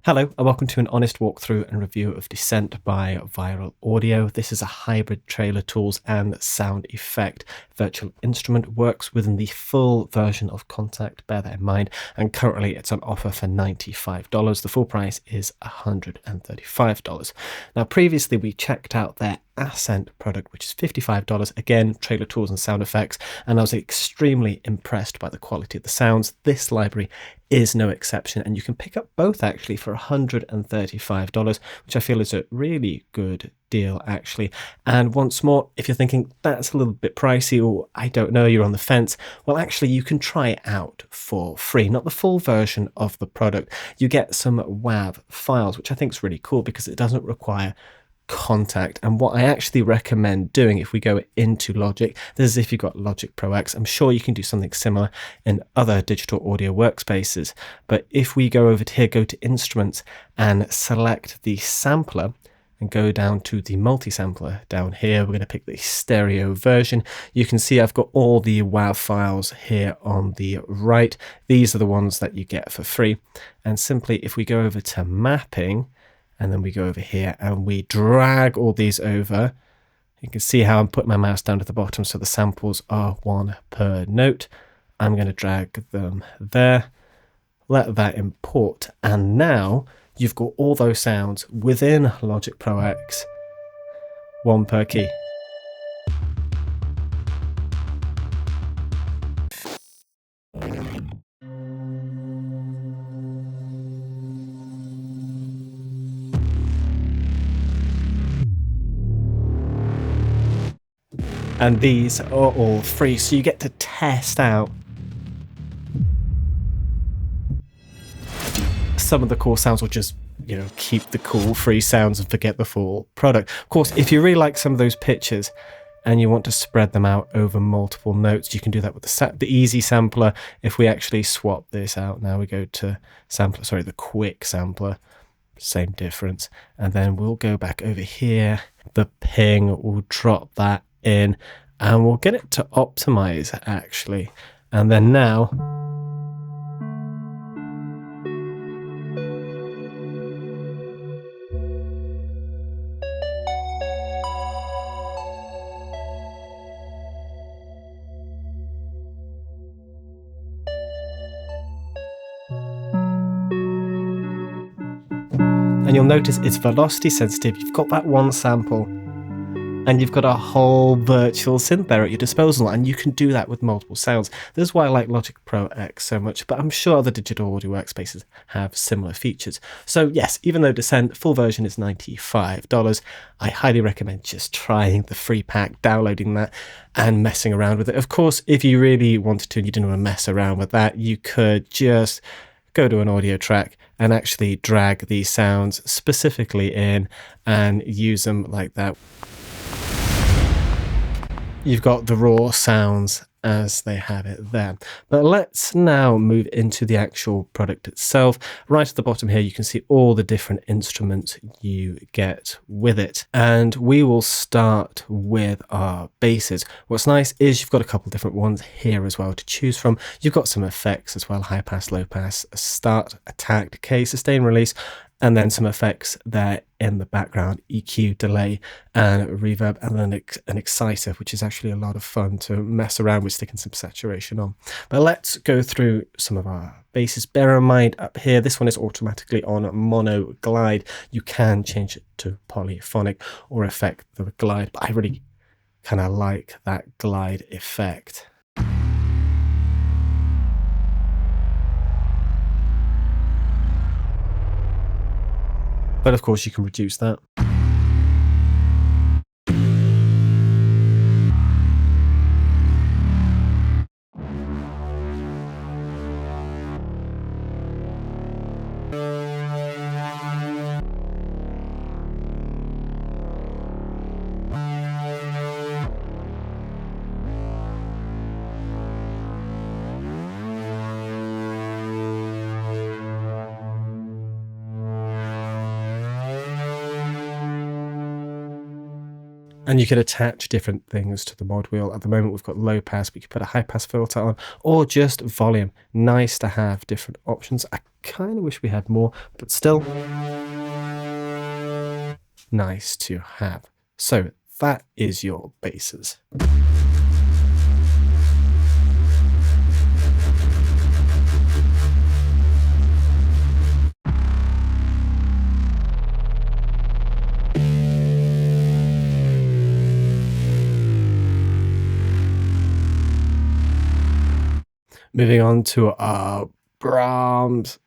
Hello, and welcome to an honest walkthrough and review of Descent by Viral Audio. This is a hybrid trailer tools and sound effect virtual instrument. Works within the full version of Kontakt, bear that in mind, and currently it's on offer for $95. The full price is $135. Now, previously we checked out their Ascent product, which is $55, again, trailer tools and sound effects, and I was extremely impressed by the quality of the sounds. This library is no exception, and you can pick up both actually for $135, which I feel is a really good deal actually. And once more, if you're thinking that's a little bit pricey, or I don't know, you're on the fence, well, actually you can try it out for free. Not the full version of the product. You get some WAV files, which I think is really cool because it doesn't require Kontakt. And what I actually recommend doing if we go into Logic, this is if you've got Logic Pro X. I'm sure you can do something similar in other digital audio workspaces, but if we go over to here, go to Instruments and select the sampler and go down to the multi-sampler down here, we're going to pick the stereo version. You can see I've got all the WAV files here on the right. These are the ones that you get for free. And simply if we go over to mapping, and then we go over here and we drag all these over. You can see how I'm putting my mouse down to the bottom so the samples are one per note. I'm going to drag them there, let that import, and now you've got all those sounds within Logic Pro X, one per key. And these are all free, so you get to test out some of the cool sounds, or just, keep the cool free sounds and forget the full product. Of course, if you really like some of those pictures and you want to spread them out over multiple notes, you can do that with the easy sampler. If we actually swap this out, now we go to the quick sampler, same difference. And then we'll go back over here. The ping will drop that in and we'll get it to optimize actually. And then now and you'll notice it's velocity sensitive. You've got that one sample and you've got a whole virtual synth there at your disposal, and you can do that with multiple sounds. This is why I like Logic Pro X so much, but I'm sure other digital audio workspaces have similar features. So yes, even though Descent full version is $95, I highly recommend just trying the free pack, downloading that and messing around with it. Of course, if you really wanted to and you didn't want to mess around with that, you could just go to an audio track and actually drag these sounds specifically in and use them like that. You've got the raw sounds as they have it there. But let's now move into the actual product itself. Right at the bottom here, you can see all the different instruments you get with it. And we will start with our basses. What's nice is you've got a couple different ones here as well to choose from. You've got some effects as well: high pass, low pass, start, attack, decay, sustain, release, and then some effects there in the background: EQ, delay, and reverb, and then an exciter, which is actually a lot of fun to mess around with, sticking some saturation on. But let's go through some of our basses. Bear in mind up here, this one is automatically on mono glide. You can change it to polyphonic or affect the glide, but I really kind of like that glide effect. But of course you can reduce that. And you could attach different things to the mod wheel. At the moment, we've got low pass, but you could put a high pass filter on, or just volume. Nice to have different options. I kind of wish we had more, but still nice to have. So that is your bases. Moving on to our Braams.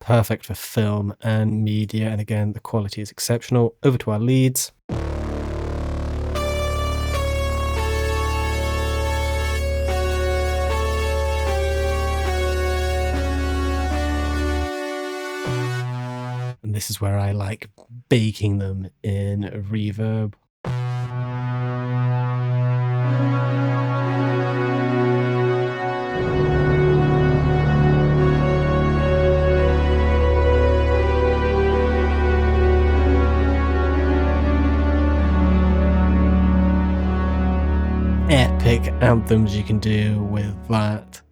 Perfect for film and media, and again, the quality is exceptional. Over to our leads. And this is where I like baking them in reverb. Epic anthems you can do with that.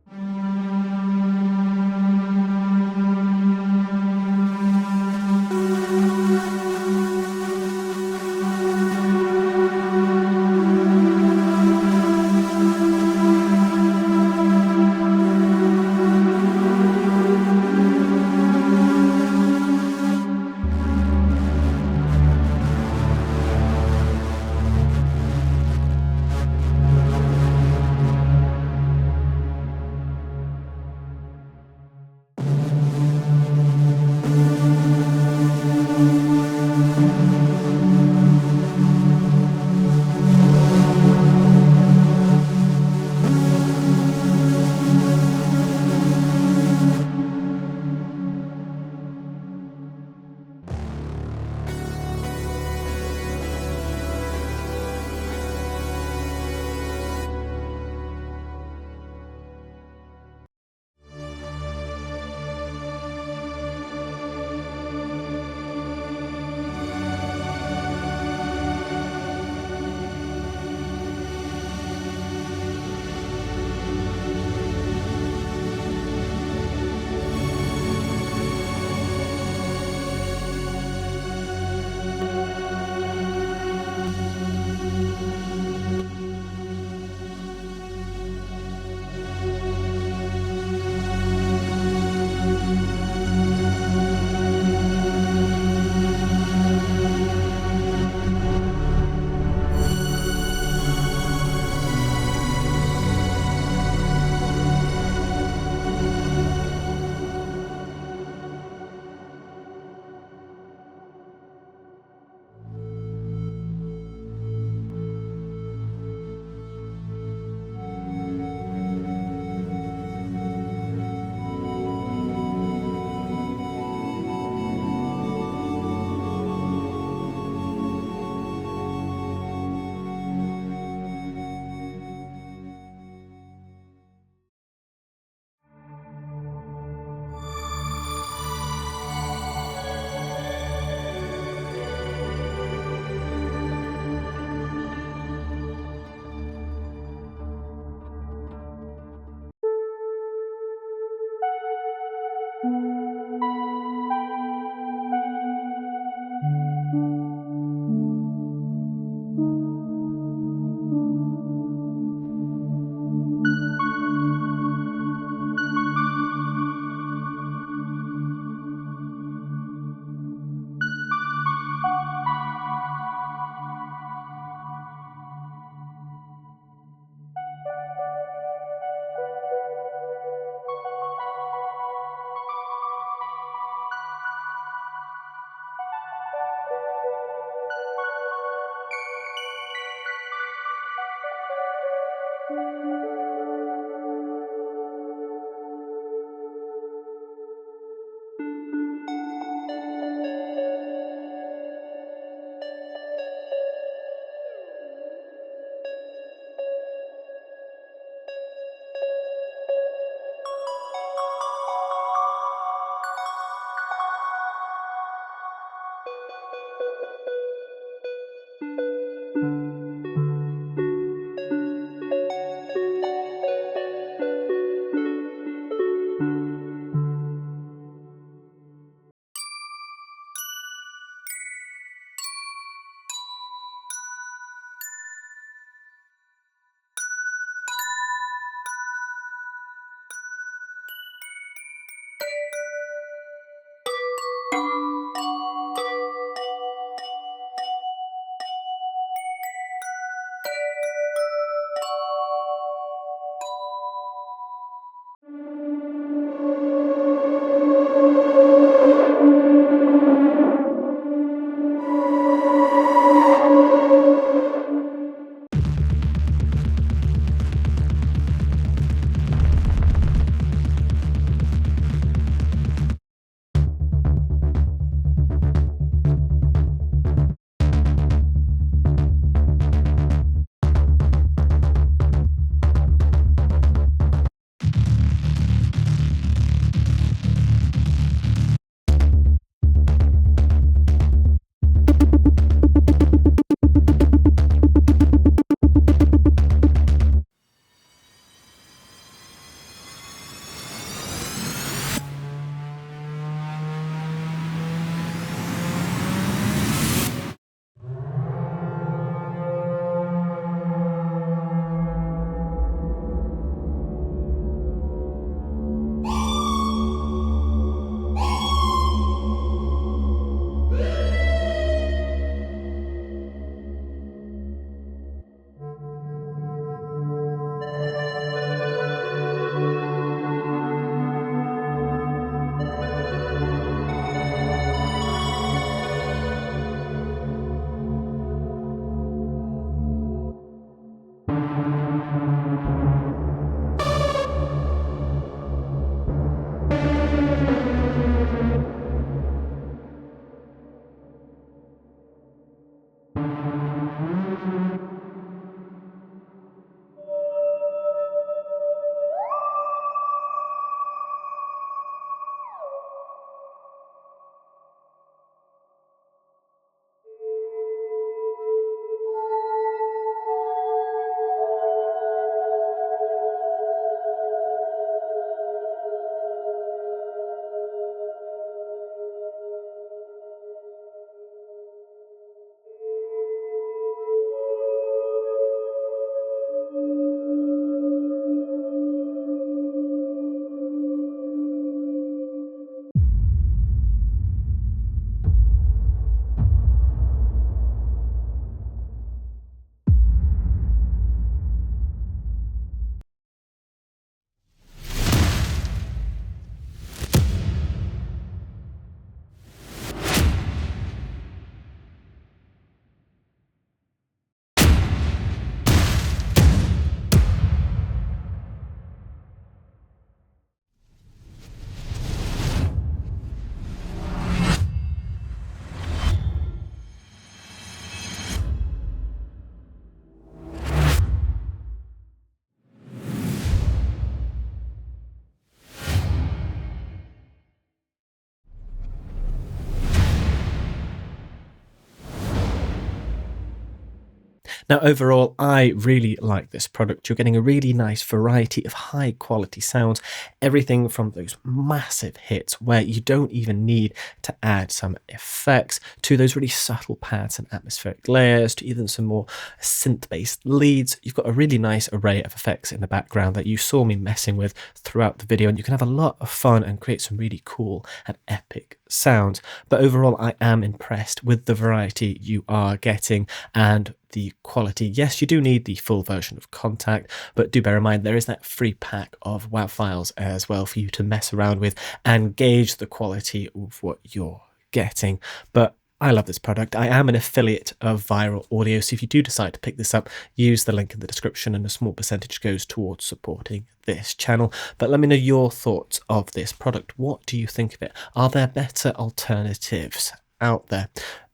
Now, overall, I really like this product. You're getting a really nice variety of high quality sounds, everything from those massive hits where you don't even need to add some effects, to those really subtle pads and atmospheric layers, to even some more synth based leads. You've got a really nice array of effects in the background that you saw me messing with throughout the video, and you can have a lot of fun and create some really cool and epic sounds. But overall, I am impressed with the variety you are getting and the quality. Yes, you do need the full version of Kontakt, but do bear in mind there is that free pack of WAV files as well for you to mess around with and gauge the quality of what you're getting. But I love this product. I am an affiliate of Viral Audio, so if you do decide to pick this up, use the link in the description and a small percentage goes towards supporting this channel. But let me know your thoughts of this product. What do you think of it? Are there better alternatives out there?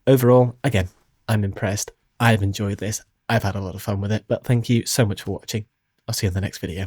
Overall, again, I'm impressed. I've enjoyed this. I've had a lot of fun with it, but thank you so much for watching. I'll see you in the next video.